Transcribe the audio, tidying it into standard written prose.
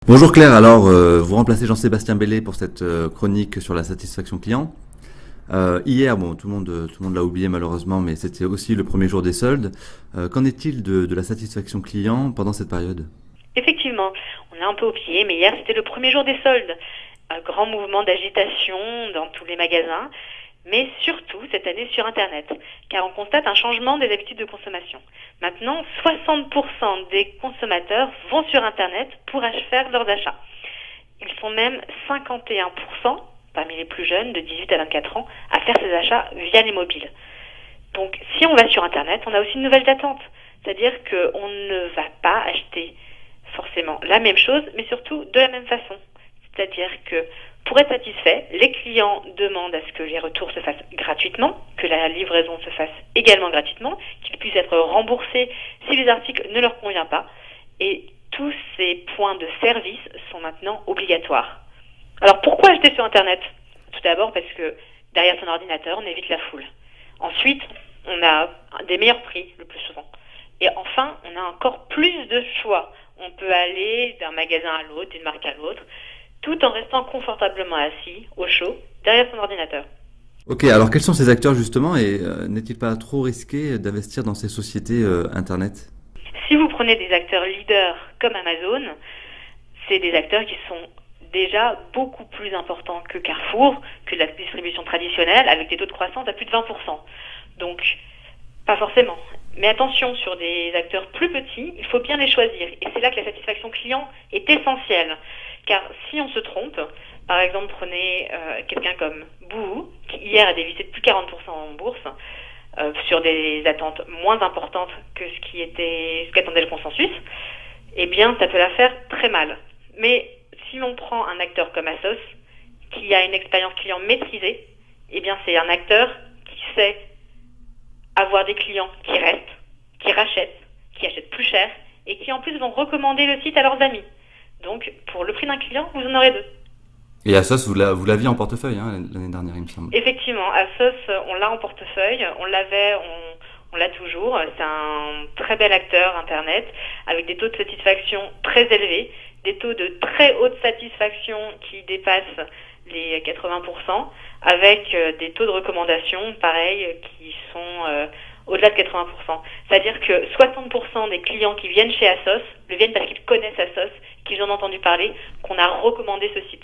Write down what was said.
Bonjour Claire, alors vous remplacez Jean-Sébastien Bellé pour cette chronique sur la satisfaction client. Hier, bon, tout le monde l'a oublié malheureusement, mais c'était aussi le premier jour des soldes. Qu'en est-il de la satisfaction client pendant cette période? Effectivement, on a un peu oublié, mais hier c'était le premier jour des soldes. Un grand mouvement d'agitation dans tous les magasins, mais surtout cette année sur Internet, car on constate un changement des habitudes de consommation. Maintenant, 60% des consommateurs vont sur Internet pour faire leurs achats. Ils sont même 51% parmi les plus jeunes de 18 à 24 ans à faire ces achats via les mobiles. Donc si on va sur Internet, on a aussi une nouvelle attente, c'est-à-dire qu'on ne va pas acheter forcément la même chose, mais surtout de la même façon. C'est-à-dire que pour être satisfait, les clients demandent à ce que les retours se fassent gratuitement, que la livraison se fasse également gratuitement, qu'ils puissent être remboursés si les articles ne leur conviennent pas. Et tous ces points de service sont maintenant obligatoires. Alors pourquoi acheter sur Internet? Tout d'abord parce que derrière son ordinateur, on évite la foule. Ensuite, on a des meilleurs prix le plus souvent. Et enfin, on a encore plus de choix. On peut aller d'un magasin à l'autre, d'une marque à l'autre, tout en restant confortablement assis, au chaud, derrière son ordinateur. Ok, alors quels sont ces acteurs justement et n'est-il pas trop risqué d'investir dans ces sociétés Internet? Si vous prenez des acteurs leaders comme Amazon, c'est des acteurs qui sont déjà beaucoup plus importants que Carrefour, que la distribution traditionnelle, avec des taux de croissance à plus de 20%. Donc, pas forcément. Mais attention, sur des acteurs plus petits, il faut bien les choisir. Et c'est là que la satisfaction client est essentielle. Car si on se trompe, par exemple, prenez quelqu'un comme Boohoo, qui hier a dévissé de plus de 40% en bourse, sur des attentes moins importantes que ce qu'attendait le consensus, eh bien, ça peut la faire très mal. Mais si l'on prend un acteur comme Asos, qui a une expérience client maîtrisée, eh bien, c'est un acteur qui sait avoir des clients qui restent, qui rachètent, qui achètent plus cher et qui en plus vont recommander le site à leurs amis. Donc, pour le prix d'un client, vous en aurez deux. Et Asos, vous l'aviez en portefeuille l'année dernière, il me semble. Effectivement, Asos, on l'a en portefeuille, on l'a toujours. C'est un très bel acteur Internet avec des taux de satisfaction très élevés, des taux de très haute satisfaction qui dépassent les 80%, avec des taux de recommandation, pareil, qui sont au-delà de 80%. C'est-à-dire que 60% des clients qui viennent chez Asos le viennent parce qu'ils connaissent Asos, qu'ils en ont entendu parler, qu'on a recommandé ce site.